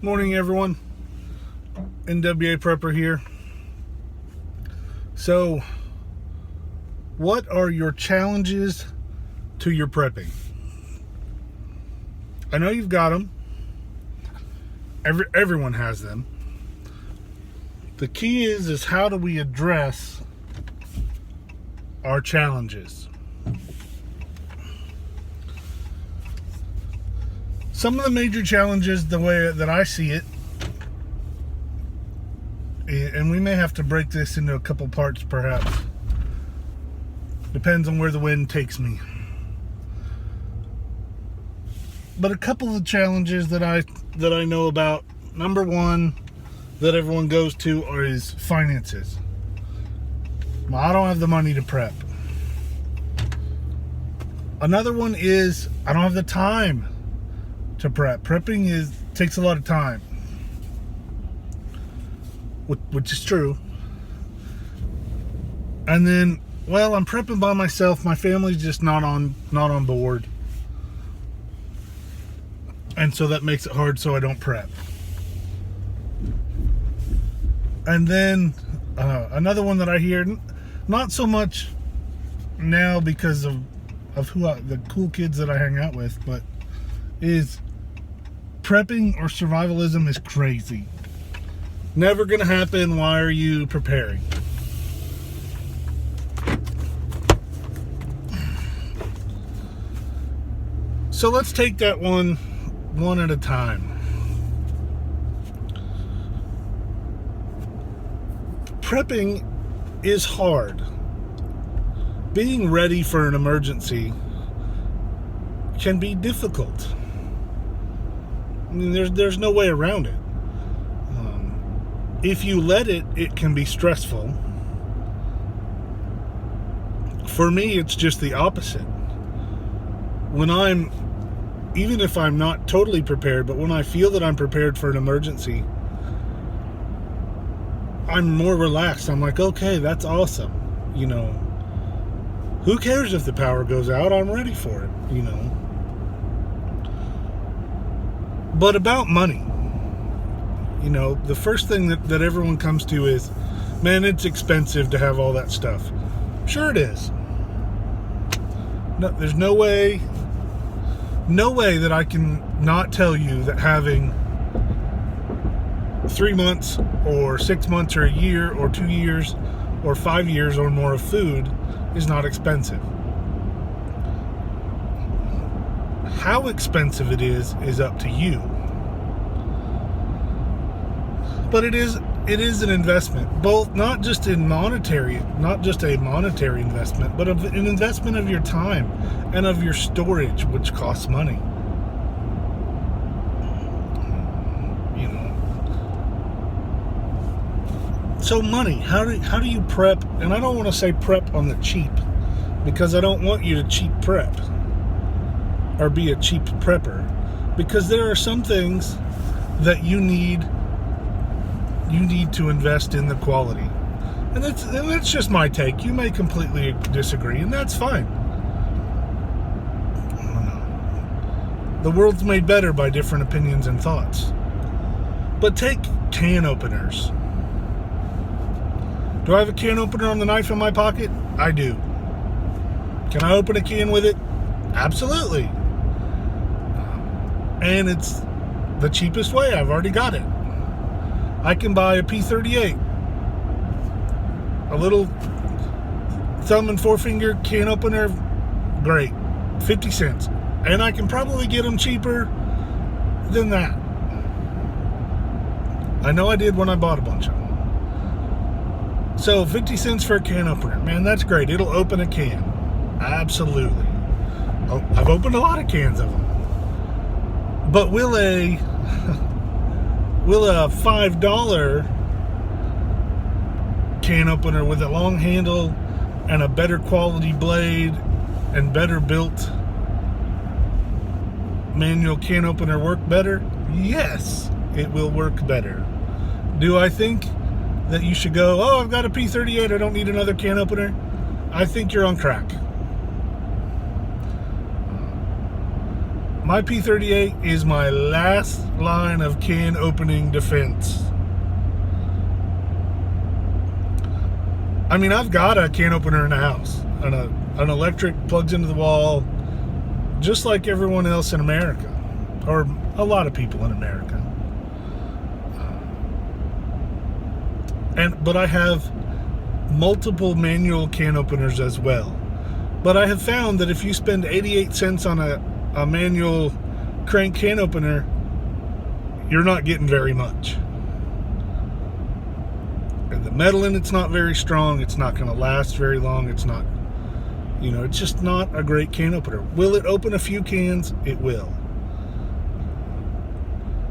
Morning, everyone. NWA Prepper here. So, what are your challenges to your prepping? I know you've got them. Everyone has them. The key is how do we address our challenges? Some of the major challenges, the way that I see it, and we may have to break this into a couple parts perhaps, depends on where the wind takes me. But a couple of the challenges that I know about, number one that everyone goes to is finances. Well, I don't have the money to prep. Another one is I don't have the time to prep. Prepping takes a lot of time, which is true. And then, well, I'm prepping by myself. My family's just not on board, and so that makes it hard. So I don't prep. And then another one that I hear, not so much now because of the cool kids that I hang out with, but is prepping or survivalism is crazy. Never gonna happen. Why are you preparing? So let's take that one at a time. Prepping is hard. Being ready for an emergency can be difficult. I mean, there's no way around it. If you let it can be stressful. For me, it's just the opposite. Even if I'm not totally prepared, but when I feel that I'm prepared for an emergency, I'm more relaxed. I'm like, okay, that's awesome. Who cares if the power goes out? I'm ready for it, But about money, the first thing that everyone comes to is, man, it's expensive to have all that stuff. Sure it is. No, there's no way that I can not tell you that having 3 months or 6 months or a year or 2 years or 5 years or more of food is not expensive. How expensive it is up to you. But it is an investment, both not just a monetary investment, but an investment of your time and of your storage, which costs money. So money, how do you prep? And I don't want to say prep on the cheap, because I don't want you to cheap prep or be a cheap prepper, because there are some things that you need to invest in the quality. And that's just my take. You may completely disagree, and that's fine. The world's made better by different opinions and thoughts. But take can openers. Do I have a can opener on the knife in my pocket? I do. Can I open a can with it? Absolutely. And it's the cheapest way. I've already got it. I can buy a P38, a little thumb and forefinger can opener, great, 50 cents. And I can probably get them cheaper than that. I know I did when I bought a bunch of them. So 50 cents for a can opener, man, that's great. It'll open a can. Absolutely. I've opened a lot of cans of them. But will a $5 can opener with a long handle and a better quality blade and better built manual can opener work better? Yes, it will work better. Do I think that you should go, oh, I've got a P38, I don't need another can opener? I think you're on crack. My P38 is my last line of can opening defense. I mean, I've got a can opener in the house, and an electric plugs into the wall, just like everyone else in America, or a lot of people in America. But I have multiple manual can openers as well. But I have found that if you spend 88 cents on a manual crank can opener, you're not getting very much. And the metal in it's not very strong. It's not going to last very long. It's not, it's just not a great can opener. Will it open a few cans? It will.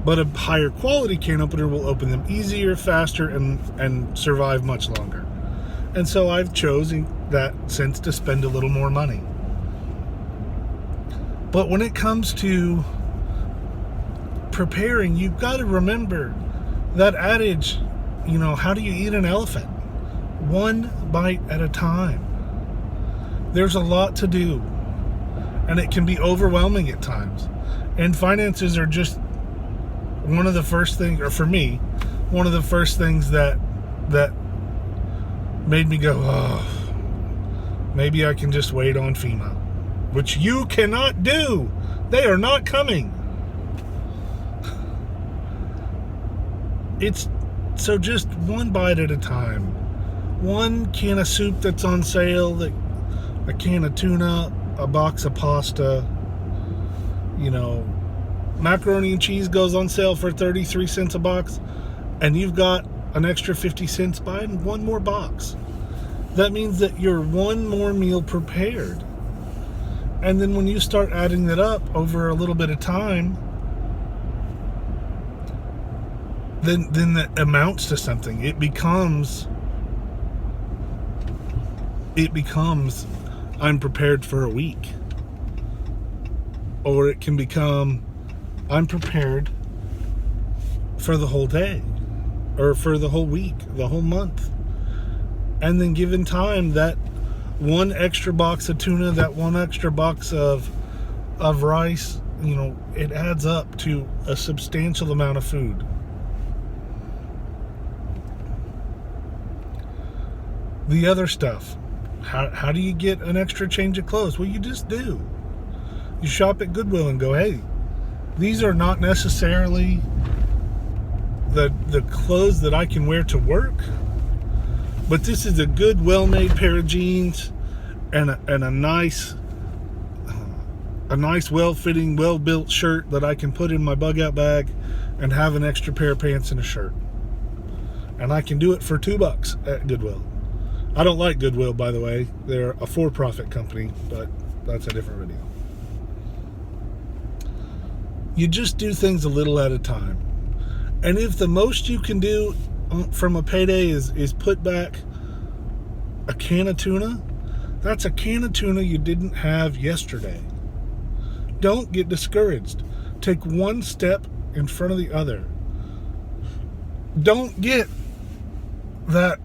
But a higher quality can opener will open them easier, faster, and survive much longer. And so I've chosen that since to spend a little more money. But when it comes to preparing, you've got to remember that adage, how do you eat an elephant? One bite at a time. There's a lot to do, and it can be overwhelming at times. And finances are just one of the first things, or for me, one of the first things that made me go, oh, maybe I can just wait on FEMA, which you cannot do. They are not coming. It's so just one bite at a time. One can of soup that's on sale, a can of tuna, a box of pasta, macaroni and cheese goes on sale for 33 cents a box, and you've got an extra 50 cents buying one more box. That means that you're one more meal prepared. And then when you start adding that up over a little bit of time, then that amounts to something. It becomes I'm prepared for a week. Or it can become I'm prepared for the whole day, or for the whole week, the whole month. And then given time, that one extra box of tuna, that one extra box of rice, it adds up to a substantial amount of food. The other stuff, how do you get an extra change of clothes? Well, you just do. You shop at Goodwill and go, hey, these are not necessarily the clothes that I can wear to work, but this is a good, well-made pair of jeans and a nice, well-fitting, well-built shirt that I can put in my bug-out bag and have an extra pair of pants and a shirt. And I can do it for $2 at Goodwill. I don't like Goodwill, by the way. They're a for-profit company, but that's a different video. You just do things a little at a time. And if the most you can do from a payday is put back a can of tuna, that's a can of tuna you didn't have yesterday. Don't get discouraged. Take one step in front of the other. Don't get that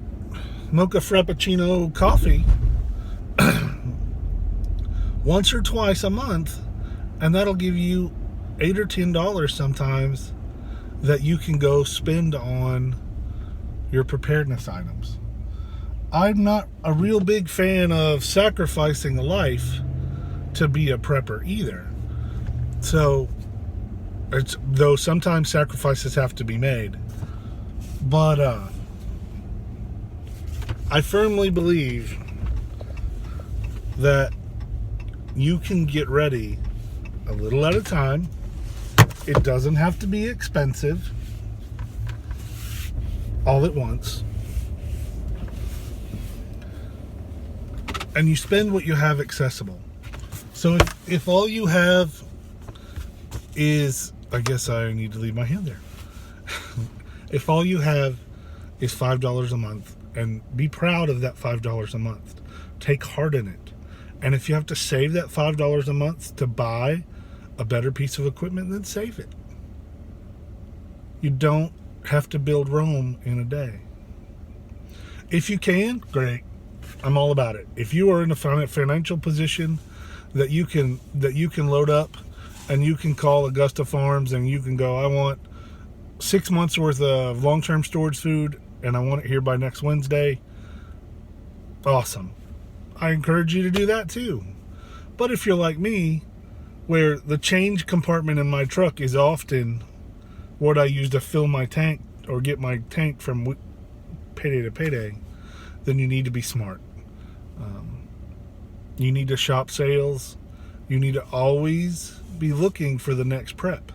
mocha frappuccino coffee once or twice a month, and that'll give you $8 or $10 sometimes that you can go spend on your preparedness items. I'm not a real big fan of sacrificing a life to be a prepper either. So, though sometimes sacrifices have to be made. But I firmly believe that you can get ready a little at a time. It doesn't have to be expensive all at once. And you spend what you have accessible. So if all you have is, I guess I need to leave my hand there. If all you have is $5 a month, and be proud of that $5 a month. Take heart in it. And if you have to save that $5 a month to buy a better piece of equipment, then save it. You don't have to build Rome in a day. If you can, great. I'm all about it. If you are in a financial position that you can load up and you can call Augusta Farms and you can go, I want 6 months worth of long-term storage food and I want it here by next Wednesday. Awesome. I encourage you to do that too. But if you're like me, where the change compartment in my truck is often what I use to fill my tank or get my tank from payday to payday, then you need to be smart. You need to shop sales. You need to always be looking for the next prep,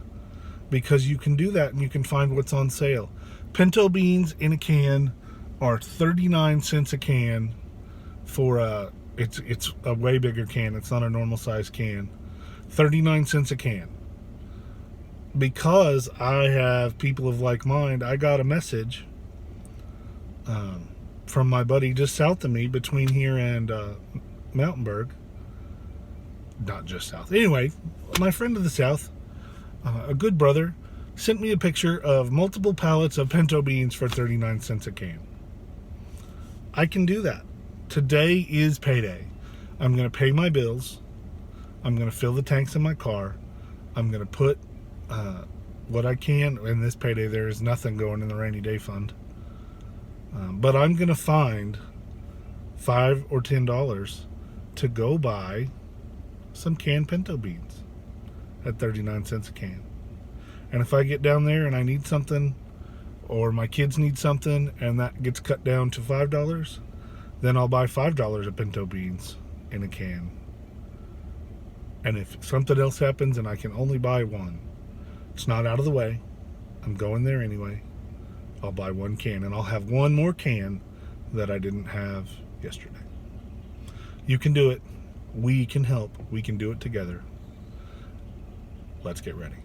because you can do that and you can find what's on sale. Pinto beans in a can are 39 cents a can for it's a way bigger can. It's not a normal size can. 39 cents a can. Because I have people of like mind, I got a message from my buddy just south of me, between here and Mountainburg. Not just south. Anyway, my friend of the south, a good brother, sent me a picture of multiple pallets of pinto beans for 39 cents a can. I can do that. Today is payday. I'm going to pay my bills. I'm going to fill the tanks in my car. I'm going to put what I can in this payday. There is nothing going in the rainy day fund. But I'm going to find $5 or $10 to go buy some canned pinto beans at 39 cents a can. And if I get down there and I need something, or my kids need something, and that gets cut down to $5, then I'll buy $5 of pinto beans in a can. And if something else happens and I can only buy one, it's not out of the way. I'm going there anyway. I'll buy one can, and I'll have one more can that I didn't have yesterday. You can do it. We can help. We can do it together. Let's get ready.